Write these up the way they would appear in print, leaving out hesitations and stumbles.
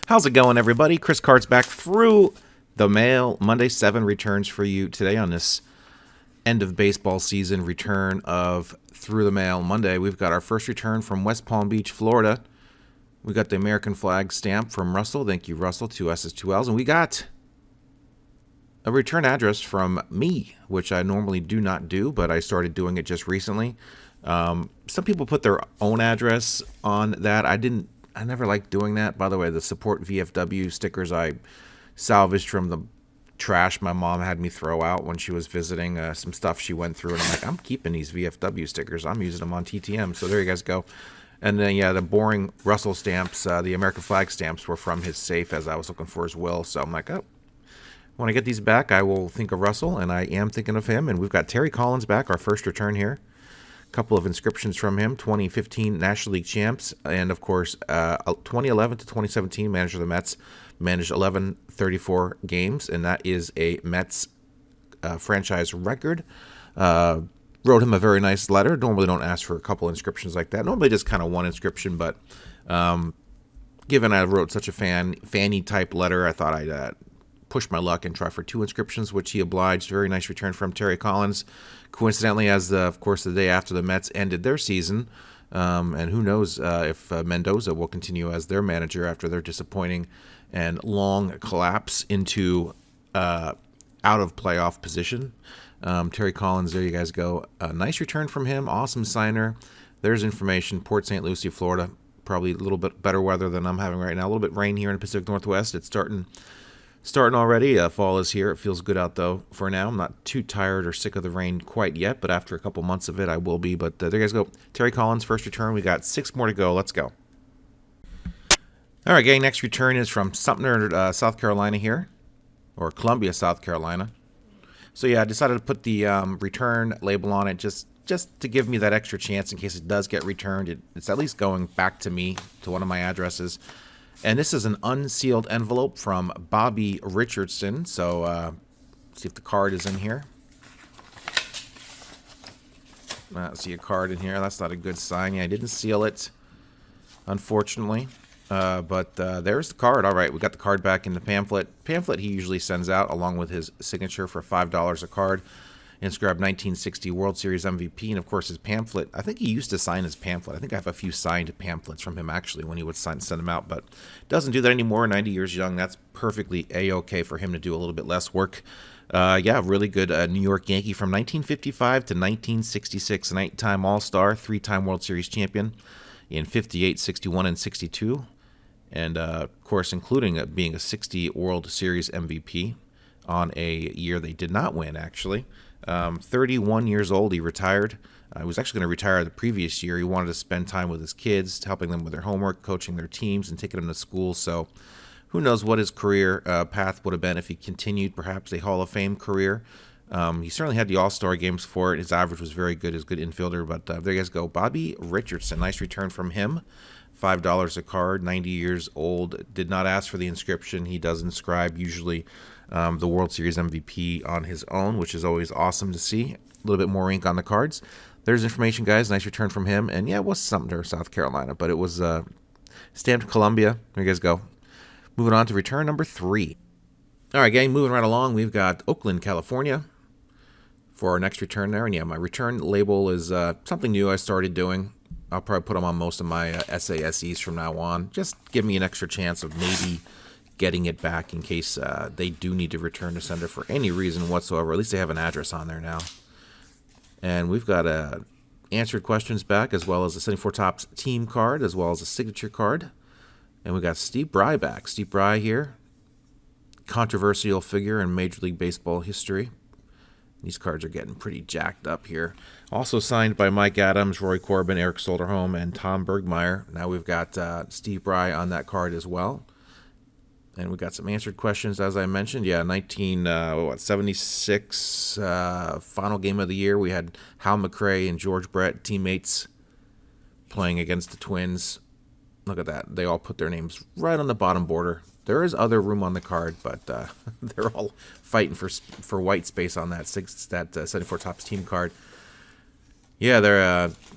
How's it going, everybody? Chris Card's back through the mail. Monday 7 returns for you today on this end of baseball season return of Through the Mail Monday. We've got our first return from West Palm Beach, Florida. We got the American flag stamp from Russell. Thank you, Russell. 2 S's, 2 L's. And we got a return address from me, which I normally do not do, but I started doing it just recently. Some people put their own address on that. I never liked doing that. By the way, the support VFW stickers I salvaged from the trash my mom had me throw out when she was visiting, some stuff she went through, and I'm like, I'm keeping these VFW stickers. I'm using them on TTM. So there you guys go. And then, yeah, the boring Russell stamps, the American flag stamps were from his safe as I was looking for his will. So I'm like, oh, when I get these back, I will think of Russell, and I am thinking of him. And we've got Terry Collins back, our first return here. Couple of inscriptions from him. 2015 National League champs, and of course 2011 to 2017 manager of the Mets, managed 1134 games, and that is a Mets franchise record. Wrote him a very nice letter. Normally don't ask for a couple inscriptions like that. Normally just kind of one inscription, but given I wrote such a fanny type letter, I thought I'd push my luck and try for 2 inscriptions, which he obliged. Very nice return from Terry Collins. Coincidentally, of course, the day after the Mets ended their season, and who knows if Mendoza will continue as their manager after their disappointing and long collapse into out of playoff position. Terry Collins, there you guys go. Nice return from him. Awesome signer. There's information. Port St. Lucie, Florida. Probably a little bit better weather than I'm having right now. A little bit rain here in the Pacific Northwest. It's starting already. Fall is here. It feels good out, though, for now. I'm not too tired or sick of the rain quite yet, but after a couple months of it, I will be. But there you guys go. Terry Collins, first return. We got 6 more to go. Let's go. All right, gang. Next return is from Sumter, South Carolina here, or Columbia, South Carolina. So, yeah, I decided to put the return label on it just to give me that extra chance in case it does get returned. It's at least going back to me, to one of my addresses. And this is an unsealed envelope from Bobby Richardson. So, see if the card is in here. I don't see a card in here. That's not a good sign. Yeah, I didn't seal it, unfortunately. But there's the card. All right, we got the card back in the pamphlet. Pamphlet he usually sends out along with his signature for $5 a card. Inscribed 1960 World Series MVP, and of course his pamphlet. I think he used to sign his pamphlet. I think I have a few signed pamphlets from him actually when he would send them out, but doesn't do that anymore. 90 years young. That's perfectly a-okay for him to do a little bit less work. Yeah, really good New York Yankee from 1955 to 1966. An 8-time All-Star, 3-time World Series champion in 58, 61, and 62. And of course, including being a 60 World Series MVP on a year they did not win, actually. 31 years old, he retired. He was actually going to retire the previous year. He wanted to spend time with his kids, helping them with their homework, coaching their teams, and taking them to school. So who knows what his career path would have been if he continued, perhaps a Hall of Fame career. He certainly had the All-Star games for it. His average was very good. He's a good infielder. But there you guys go. Bobby Richardson, nice return from him. $5 a card, 90 years old. Did not ask for the inscription. He does inscribe usually the World Series MVP on his own, which is always awesome to see. A little bit more ink on the cards. There's information, guys. Nice return from him. And yeah, it was Sumter, South Carolina, but it was stamped Columbia. There you guys go. Moving on to return number 3. All right, gang, moving right along. We've got Oakland, California for our next return there. And yeah, my return label is something new I started doing. I'll probably put them on most of my SASEs from now on. Just give me an extra chance of maybe getting it back in case they do need to return to sender for any reason whatsoever. At least they have an address on there now. And we've got answered questions back, as well as a 74 Topps team card, as well as a signature card. And we got Steve Brye back. Steve Brye here. Controversial figure in Major League Baseball history. These cards are getting pretty jacked up here. Also signed by Mike Adams, Roy Corbin, Eric Solderholm, and Tom Bergmeyer. Now we've got Steve Brye on that card as well. And we got some answered questions, as I mentioned. Yeah, 1976 final game of the year. We had Hal McRae and George Brett, teammates, playing against the Twins. Look at that. They all put their names right on the bottom border. There is other room on the card, but they're all fighting for white space on that 74 Topps team card. Yeah,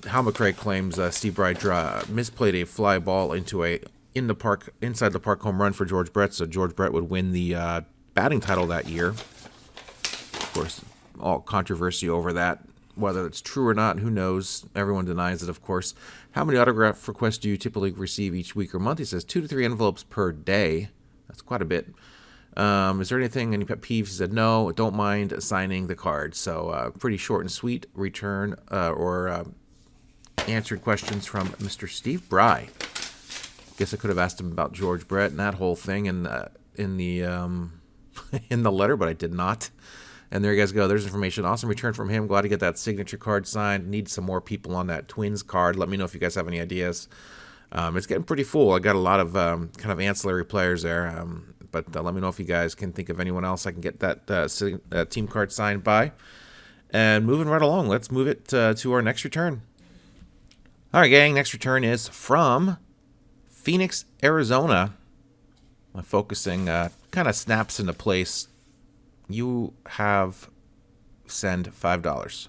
Hal McRae claims Steve Brye misplayed a fly ball into a inside the park home run for George Brett, so George Brett would win the batting title that year. Of course, all controversy over that, whether it's true or not, who knows? Everyone denies it, of course. How many autograph requests do you typically receive each week or month? He says 2 to 3 envelopes per day. That's quite a bit. Is there anything, any pet peeves? He said, no, don't mind signing the card. So pretty short and sweet return or answered questions from Mr. Steve Brye. Guess I could have asked him about George Brett and that whole thing in the in the letter, but I did not. And there you guys go. There's information. Awesome return from him. Glad to get that signature card signed. Need some more people on that Twins card. Let me know if you guys have any ideas. It's getting pretty full. I got a lot of kind of ancillary players there. But let me know if you guys can think of anyone else I can get that team card signed by. And moving right along, let's move it to our next return. All right, gang. Next return is from Phoenix, Arizona. My focusing kind of snaps into place. You have send $5.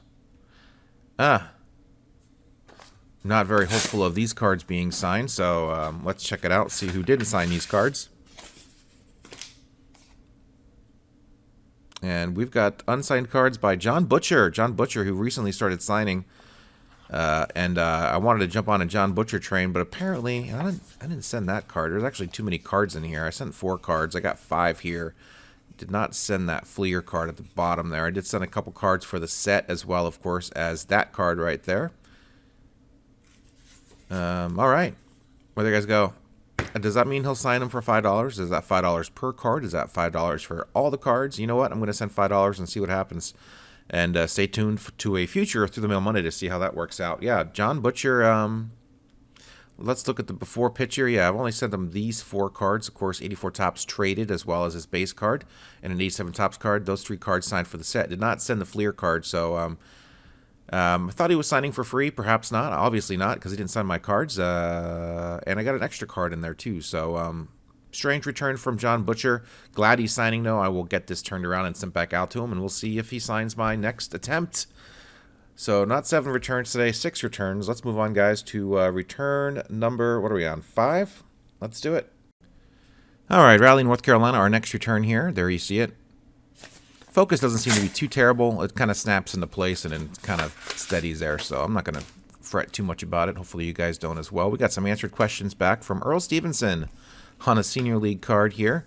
Not very hopeful of these cards being signed, so let's check it out, see who didn't sign these cards. And we've got unsigned cards by John Butcher. John Butcher, who recently started signing. I wanted to jump on a John Butcher train, but apparently I didn't send that card. There's actually too many cards in here. I sent 4 cards. I got 5 here. Did not send that Fleer card at the bottom there. I did send a couple cards for the set as well, of course, as that card right there. All right. Where do you guys go? Does that mean he'll sign them for $5? Is that $5 per card? Is that $5 for all the cards? You know what? I'm going to send $5 and see what happens. And stay tuned to a future Through the Mail Monday to see how that works out. Yeah, John Butcher. Let's look at the before picture. Yeah, I've only sent him these 4 cards. Of course, 84 Topps traded as well as his base card. And an 87 Topps card. Those 3 cards signed for the set. Did not send the Fleer card, so I thought he was signing for free. Perhaps not. Obviously not, because he didn't sign my cards. And I got an extra card in there, too. So, strange return from John Butcher. Glad he's signing, though. I will get this turned around and sent back out to him, and we'll see if he signs my next attempt. So, not 7 returns today, 6 returns. Let's move on, guys, to return number, what are we on, 5? Let's do it. All right, Raleigh, North Carolina, our next return here. There you see it. Focus doesn't seem to be too terrible. It kind of snaps into place and then kind of steadies there, so I'm not going to fret too much about it. Hopefully you guys don't as well. We got some answered questions back from Earl Stevenson on a Senior League card here,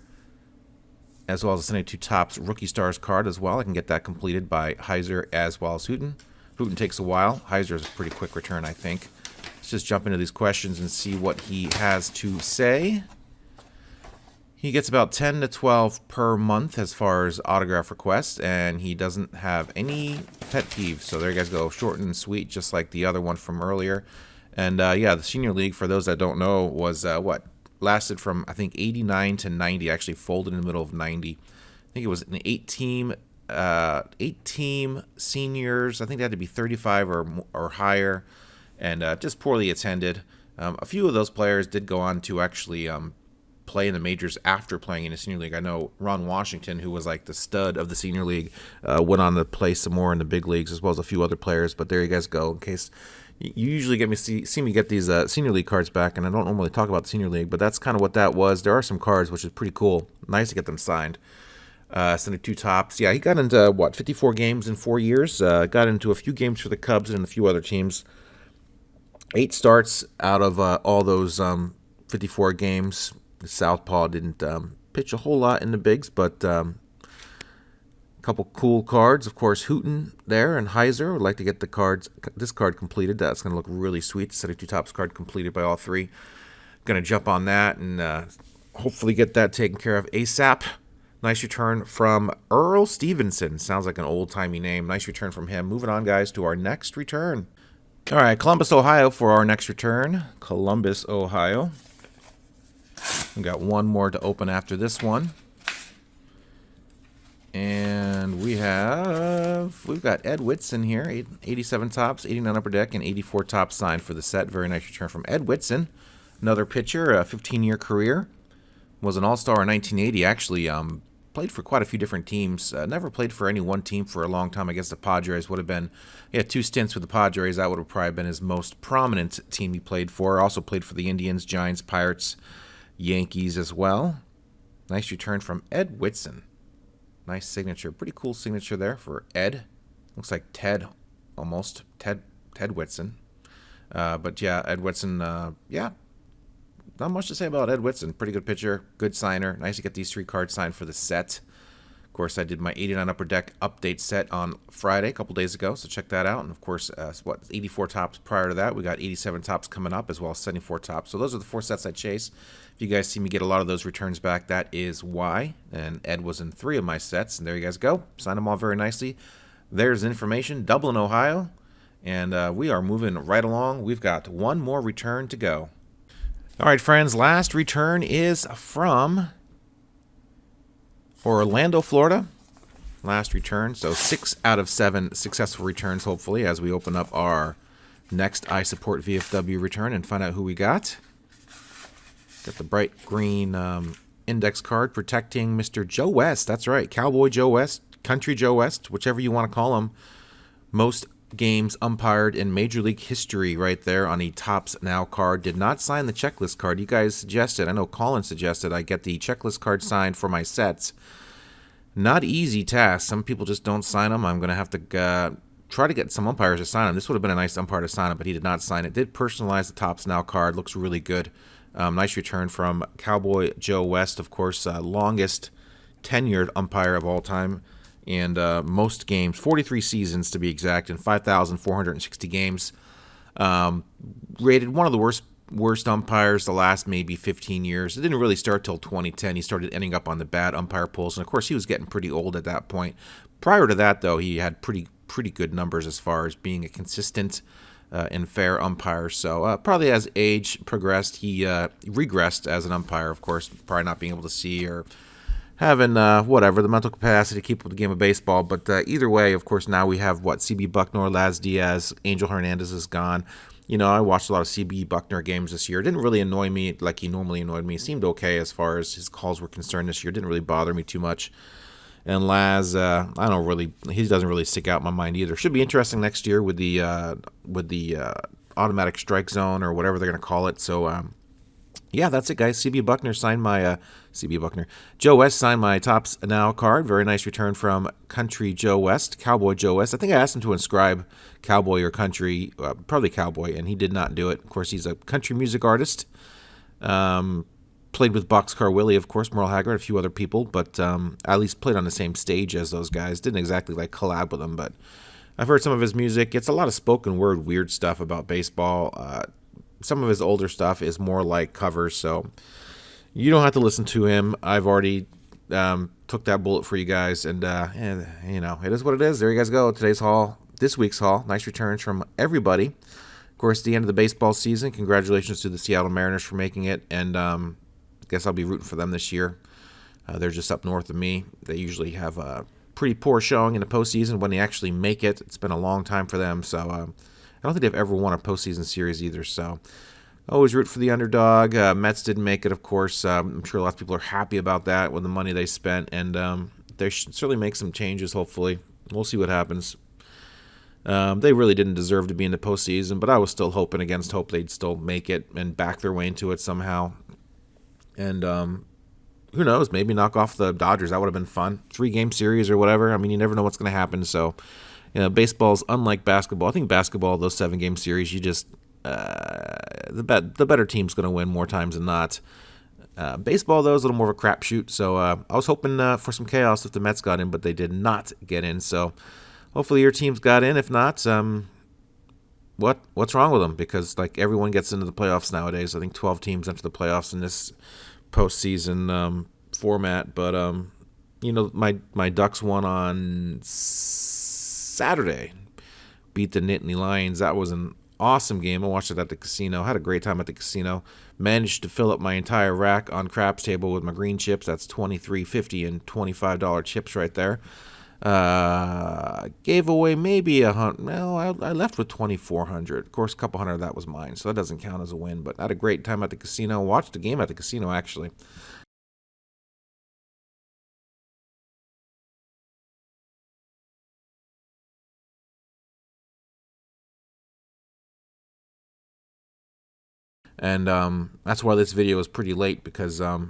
as well as a 72 Topps Rookie Stars card as well. I can get that completed by Heiser as well as Hooten. Hooten takes a while. Heiser is a pretty quick return, I think. Let's just jump into these questions and see what he has to say. He gets about 10 to 12 per month as far as autograph requests, and he doesn't have any pet peeves. So there you guys go, short and sweet, just like the other one from earlier. And yeah, the Senior League, for those that don't know, was lasted from, I think, 89 to 90. Actually folded in the middle of 90. I think it was an 8-team seniors. I think they had to be 35 or higher, and just poorly attended. A few of those players did go on to actually play in the majors after playing in the Senior League. I know Ron Washington, who was like the stud of the Senior League, went on to play some more in the big leagues, as well as a few other players. But there you guys go. In case you usually see me get these Senior League cards back, and I don't normally talk about the Senior League, but that's kind of what that was. There are some cards, which is pretty cool. Nice to get them signed. 72 Topps. Yeah, he got into, 54 games in 4 years. Got into a few games for the Cubs and a few other teams. 8 starts out of all those 54 games. The Southpaw didn't pitch a whole lot in the bigs, but a couple cool cards. Of course, Hooten there and Heiser. Would like to get this card completed. That's going to look really sweet. 72 Topps card completed by all 3. Going to jump on that and hopefully get that taken care of ASAP. Nice return from Earl Stevenson. Sounds like an old-timey name. Nice return from him. Moving on, guys, to our next return. All right, Columbus, Ohio for our next return. Columbus, Ohio. We've got one more to open after this one. And we've got Ed Whitson here. 87 Topps, 89 Upper Deck, and 84 Topps signed for the set. Very nice return from Ed Whitson. Another pitcher, a 15-year career. Was an all-star in 1980. Actually, played for quite a few different teams. Never played for any one team for a long time. I guess the Padres would have been. He had 2 stints with the Padres. That would have probably been his most prominent team he played for. Also played for the Indians, Giants, Pirates. Yankees as well. Nice return from Ed Whitson. Nice signature. Pretty cool signature there for Ed. Looks like Ted, almost. Ted Whitson. But yeah, Ed Whitson, yeah, not much to say about Ed Whitson. Pretty good pitcher, good signer. Nice to get these 3 cards signed for the set. Of course, I did my 89 Upper Deck update set on Friday, a couple days ago, so check that out. And of course, 84 tops prior to that. We got 87 tops coming up, as well as 74 tops. So those are the 4 sets I chase. If you guys see me get a lot of those returns back, that is why. And Ed was in 3 of my sets, and there you guys go. Signed them all very nicely. There's information. Dublin, Ohio. And we are moving right along. We've got 1 more return to go. All right, friends, last return is from Orlando, Florida. Last return, so 6 out of 7 successful returns, hopefully, as we open up our next I Support VFW return and find out who we got. Got the bright green index card protecting Mr. Joe West. That's right, Cowboy Joe West, Country Joe West, whichever you want to call him. Most games umpired in Major League history right there on a Tops Now card. Did not sign the checklist card. You guys suggested, I know Colin suggested I get the checklist card signed for my sets. Not easy task. Some people just don't sign them. I'm going to have to try to get some umpires to sign them. This would have been a nice umpire to sign it, but he did not sign it. Did personalize the Tops Now card. Looks really good. Nice return from Cowboy Joe West, of course, longest tenured umpire of all time. And most games, 43 seasons to be exact, and 5,460 games. Rated one of the worst umpires the last maybe 15 years. It didn't really start till 2010. He started ending up on the bad umpire polls, and of course he was getting pretty old at that point. Prior to that, though, he had pretty good numbers as far as being a consistent and fair umpire. So probably as age progressed, he regressed as an umpire, of course, probably not being able to see or having, whatever, the mental capacity to keep with the game of baseball. But either way, of course, now we have, C.B. Bucknor, Laz Diaz, Angel Hernandez is gone. You know, I watched a lot of C.B. Bucknor games this year. It didn't really annoy me like he normally annoyed me. He seemed okay as far as his calls were concerned this year. It didn't really bother me too much. And Laz, he doesn't really stick out in my mind either. Should be interesting next year with the automatic strike zone or whatever they're going to call it. So, yeah, that's it, guys. C.B. Bucknor signed my Joe West signed my Tops Now card. Very nice return from Country Joe West, Cowboy Joe West. I think I asked him to inscribe Cowboy or Country, probably Cowboy, and he did not do it. Of course, he's a country music artist. Played with Boxcar Willie, of course, Merle Haggard, a few other people, but at least played on the same stage as those guys. Didn't exactly collab with them, but I've heard some of his music. It's a lot of spoken word, weird stuff about baseball. Some of his older stuff is more like covers, so you don't have to listen to him. I've already took that bullet for you guys, and it is what it is. There you guys go. This week's haul. Nice returns from everybody. Of course, the end of the baseball season. Congratulations to the Seattle Mariners for making it, and I guess I'll be rooting for them this year. They're just up north of me. They usually have a pretty poor showing in the postseason when they actually make it. It's been a long time for them, so I don't think they've ever won a postseason series either, so always root for the underdog. Mets didn't make it, of course. I'm sure lots of people are happy about that with the money they spent, and they should certainly make some changes, hopefully. We'll see what happens. They really didn't deserve to be in the postseason, but I was still hoping against hope they'd still make it and back their way into it somehow. And who knows, maybe knock off the Dodgers. That would have been fun. 3-game series or whatever. I mean, you never know what's going to happen, so baseball's unlike basketball. I think basketball, those 7-game series, you just the better team's going to win more times than not. Baseball, though, is a little more of a crapshoot. So I was hoping for some chaos if the Mets got in, but they did not get in. So hopefully your teams got in. If not, what's wrong with them? Because everyone gets into the playoffs nowadays. I think 12 teams enter the playoffs in this postseason format. But my Ducks won on Saturday, beat the Nittany Lions. That was an awesome game. I watched it at the casino. Had a great time at the casino. Managed to fill up my entire rack on craps table with my green chips. That's $23.50 and $25 chips right there. Gave away maybe $100. Well, I left with $2,400. Of course, a couple hundred of that was mine, so that doesn't count as a win. But I had a great time at the casino. Watched the game at the casino, actually. And that's why this video is pretty late, because the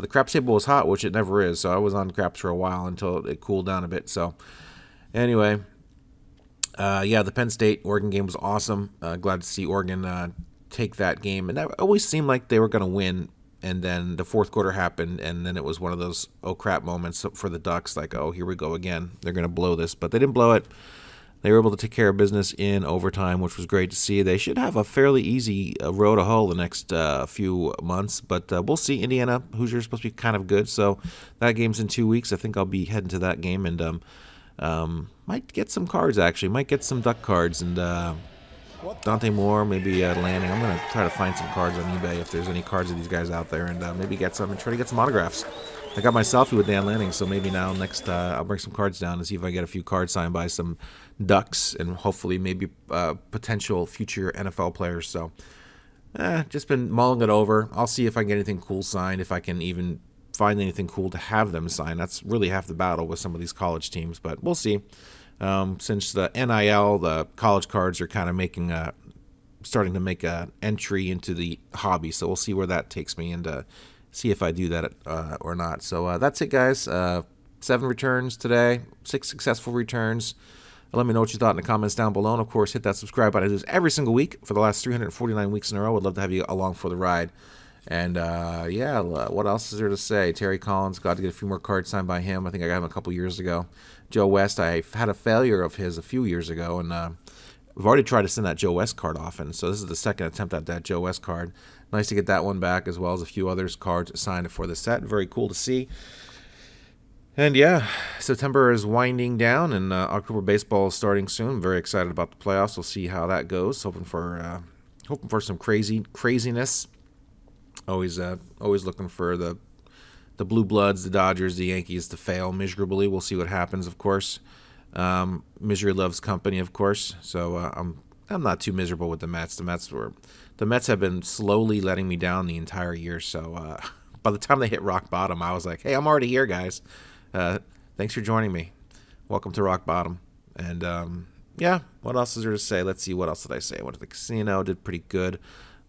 craps table was hot, which it never is. So I was on craps for a while until it cooled down a bit. So anyway, yeah, the Penn State Oregon game was awesome. Glad to see Oregon take that game, and that always seemed like they were going to win. And then the fourth quarter happened, and then it was one of those oh crap moments for the Ducks, like, oh, here we go again. They're going to blow this, but they didn't blow it. They were able to take care of business in overtime, which was great to see. They should have a fairly easy road to hoe the next few months, but we'll see. Indiana Hoosiers supposed to be kind of good, so that game's in 2 weeks. I think I'll be heading to that game, and might get some cards, actually. Might get some Duck cards, and Dante Moore, maybe Lanning. I'm going to try to find some cards on eBay if there's any cards of these guys out there, and maybe get some and try to get some autographs. I got my selfie with Dan Lanning, so maybe now next I'll bring some cards down and see if I get a few cards signed by some Ducks and hopefully maybe potential future NFL players. So just been mulling it over. I'll see if I can get anything cool signed, if I can even find anything cool to have them sign. That's really half the battle with some of these college teams, but we'll see. Since the NIL, the college cards are kind of starting to make an entry into the hobby, so we'll see where that takes me and see if I do that or not. So that's it, guys. 7 returns today, 6 successful returns. Let me know what you thought in the comments down below. And, of course, hit that subscribe button. I do this every single week for the last 349 weeks in a row. Would love to have you along for the ride. And, yeah, what else is there to say? Terry Collins, got to get a few more cards signed by him. I think I got him a couple years ago. Joe West, I had a failure of his a few years ago, and we've already tried to send that Joe West card off, and so this is the second attempt at that Joe West card. Nice to get that one back, as well as a few others cards signed for the set. Very cool to see. And yeah, September is winding down, and October baseball is starting soon. I'm very excited about the playoffs. We'll see how that goes. Hoping for some craziness. Always looking for the Blue Bloods, the Dodgers, the Yankees to fail miserably. We'll see what happens, of course. Misery loves company, of course. So I'm not too miserable with the Mets. The Mets have been slowly letting me down the entire year. So by the time they hit rock bottom, I was like, hey, I'm already here, guys. Thanks for joining me. Welcome to rock bottom. And yeah, what else is there to say? Let's see, what else did I say? I went to the casino, did pretty good.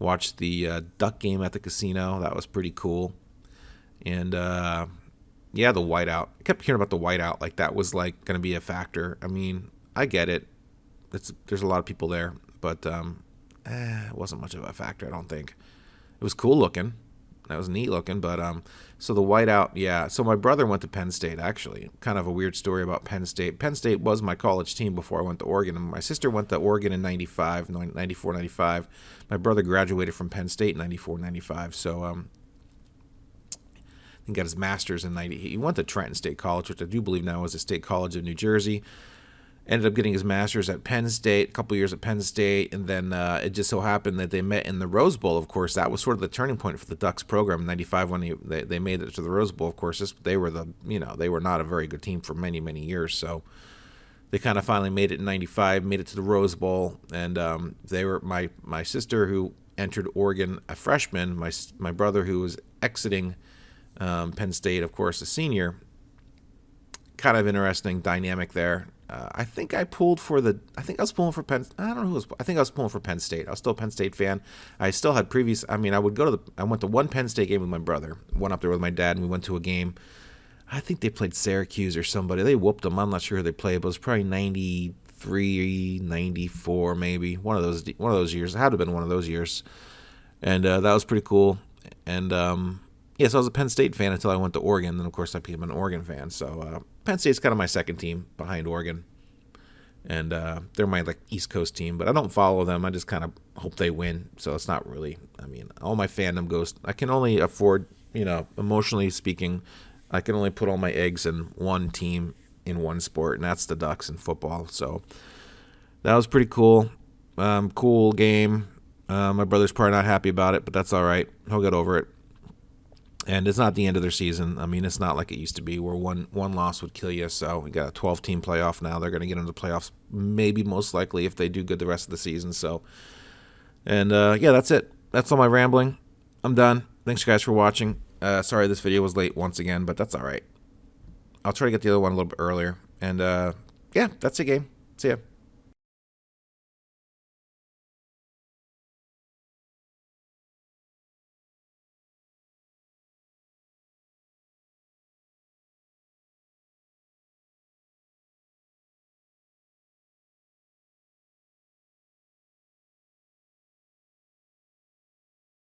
Watched the Duck game at the casino. That was pretty cool. And yeah, the whiteout. I kept hearing about the whiteout, like that was like going to be a factor. I mean, I get it. There's a lot of people there, but it wasn't much of a factor, I don't think. It was cool looking. That was neat looking, but so the whiteout, yeah. So my brother went to Penn State, actually. Kind of a weird story about Penn State. Penn State was my college team before I went to Oregon, and my sister went to Oregon in 94, 95. My brother graduated from Penn State in 94, 95, so he got his master's in 90. He went to Trenton State College, which I do believe now is the State College of New Jersey. Ended up getting his master's at Penn State, a couple years at Penn State, and then it just so happened that they met in the Rose Bowl. Of course, that was sort of the turning point for the Ducks program in '95 when they made it to the Rose Bowl. Of course, they were not a very good team for many many years, so they kind of finally made it in '95, made it to the Rose Bowl, and they were my sister, who entered Oregon a freshman, my brother, who was exiting Penn State, of course, a senior. Kind of interesting dynamic there. I think I was pulling for Penn. I don't know who was. I think I was pulling for Penn State. I was still a Penn State fan. I still had previous. I mean, I went to one Penn State game with my brother. Went up there with my dad, and we went to a game. I think they played Syracuse or somebody. They whooped them. I'm not sure who they played, but it was probably 93, 94, maybe one of those years. It had to have been one of those years, and that was pretty cool. And yes, I was a Penn State fan until I went to Oregon. Then, of course, I became an Oregon fan. So Penn State's kind of my second team behind Oregon. And they're my East Coast team. But I don't follow them. I just kind of hope they win. So it's not really, I mean, all my fandom goes, I can only afford, emotionally speaking, I can only put all my eggs in one team in one sport, and that's the Ducks in football. So that was pretty cool. Cool game. My brother's probably not happy about it, but that's all right. He'll get over it. And it's not the end of their season. I mean, it's not like it used to be where one loss would kill you. So we got a 12-team playoff now. They're going to get into the playoffs, maybe most likely, if they do good the rest of the season. So, and yeah, that's it. That's all my rambling. I'm done. Thanks, guys, for watching. Sorry this video was late once again, but that's all right. I'll try to get the other one a little bit earlier. And yeah, that's it, game. See ya.